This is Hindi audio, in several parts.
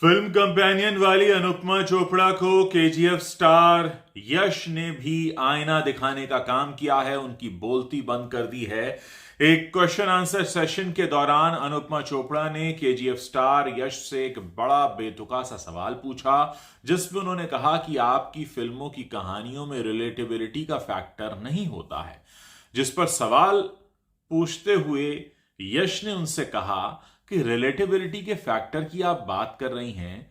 फिल्म कंपेनियन वाली अनुपमा चोपड़ा को केजीएफ स्टार यश ने भी आईना दिखाने का काम किया है। उनकी बोलती बंद कर दी है। एक क्वेश्चन आंसर सेशन के दौरान अनुपमा चोपड़ा ने केजीएफ स्टार यश से एक बड़ा बेतुका सा सवाल पूछा, जिसमें उन्होंने कहा कि आपकी फिल्मों की कहानियों में रिलेटेबिलिटी का फैक्टर नहीं होता है। जिस पर सवाल पूछते हुए यश ने उनसे कहा कि रिलेटेबिलिटी के फैक्टर की आप बात कर रही हैं,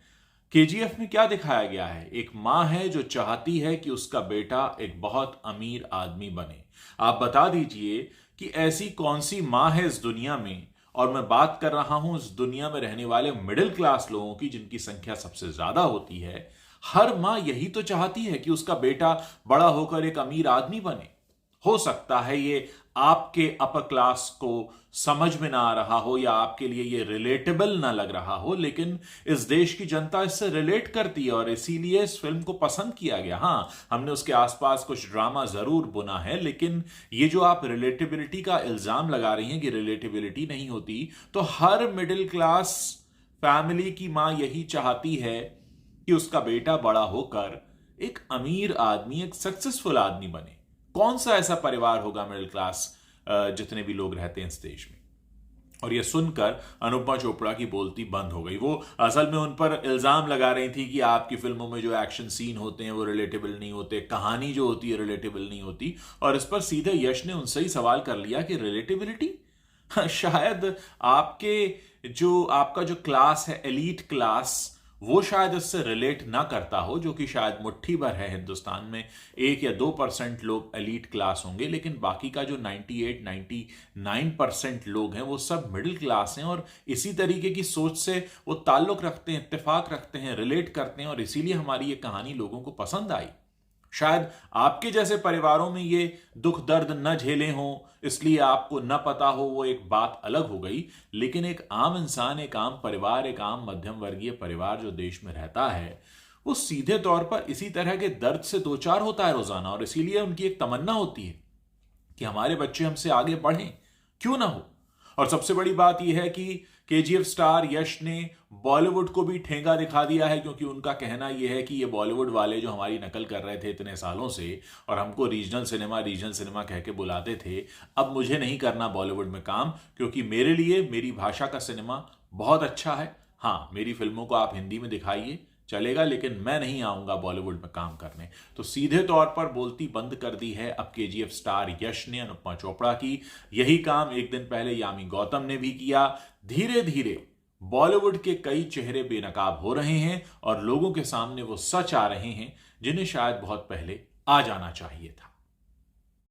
केजीएफ में क्या दिखाया गया है? एक मां है जो चाहती है कि उसका बेटा एक बहुत अमीर आदमी बने। आप बता दीजिए कि ऐसी कौन सी मां है इस दुनिया में, और मैं बात कर रहा हूं इस दुनिया में रहने वाले मिडिल क्लास लोगों की, जिनकी संख्या सबसे ज्यादा होती है। हर मां यही तो चाहती है कि उसका बेटा बड़ा होकर एक अमीर आदमी बने। हो सकता है ये आपके अपर क्लास को समझ में ना आ रहा हो या आपके लिए ये रिलेटेबल ना लग रहा हो, लेकिन इस देश की जनता इससे रिलेट करती है और इसीलिए इस फिल्म को पसंद किया गया। हां, हमने उसके आसपास कुछ ड्रामा जरूर बुना है, लेकिन ये जो आप रिलेटेबिलिटी का इल्जाम लगा रही हैं कि रिलेटेबिलिटी नहीं होती, तो हर मिडिल क्लास फैमिली की मां यही चाहती है कि उसका बेटा बड़ा होकर एक अमीर आदमी, एक सक्सेसफुल आदमी बने। कौन सा ऐसा परिवार होगा मिडिल क्लास जितने भी लोग रहते हैं इस देश में? और यह सुनकर अनुपमा चोपड़ा की बोलती बंद हो गई। वो असल में उन पर इल्जाम लगा रही थी कि आपकी फिल्मों में जो एक्शन सीन होते हैं वो रिलेटेबल नहीं होते, कहानी जो होती है रिलेटेबल नहीं होती। और इस पर सीधे यश ने उनसे ही सवाल कर लिया कि रिलेटेबिलिटी शायद आपका जो क्लास है, एलीट क्लास, वो शायद इससे रिलेट ना करता हो, जो कि शायद मुट्ठी भर है हिंदुस्तान में। 1 या 2% लोग एलीट क्लास होंगे, लेकिन बाकी का जो 98-99% लोग हैं वो सब मिडिल क्लास हैं और इसी तरीके की सोच से वो ताल्लुक रखते हैं, इत्तेफाक रखते हैं, रिलेट करते हैं, और इसीलिए हमारी ये कहानी लोगों को पसंद आई। शायद आपके जैसे परिवारों में ये दुख दर्द न झेले हों, इसलिए आपको न पता हो, वो एक बात अलग हो गई। लेकिन एक आम इंसान, एक आम परिवार, एक आम मध्यम वर्गीय परिवार जो देश में रहता है, वो सीधे तौर पर इसी तरह के दर्द से दो चार होता है रोजाना, और इसीलिए उनकी एक तमन्ना होती है कि हमारे बच्चे हमसे आगे बढ़ें, क्यों ना हो। और सबसे बड़ी बात यह है कि केजीएफ स्टार यश ने बॉलीवुड को भी ठेंगा दिखा दिया है, क्योंकि उनका कहना यह है कि ये बॉलीवुड वाले जो हमारी नकल कर रहे थे इतने सालों से और हमको रीजनल सिनेमा कह के बुलाते थे, अब मुझे नहीं करना बॉलीवुड में काम, क्योंकि मेरे लिए मेरी भाषा का सिनेमा बहुत अच्छा है। हाँ, मेरी फिल्मों को आप हिंदी में दिखाइए, चलेगा, लेकिन मैं नहीं आऊंगा बॉलीवुड में काम करने। तो सीधे तौर पर बोलती बंद कर दी है अब केजीएफ स्टार यश ने अनुपमा चोपड़ा की। यही काम एक दिन पहले यामी गौतम ने भी किया। धीरे धीरे बॉलीवुड के कई चेहरे बेनकाब हो रहे हैं और लोगों के सामने वो सच आ रहे हैं जिन्हें शायद बहुत पहले आ जाना चाहिए था।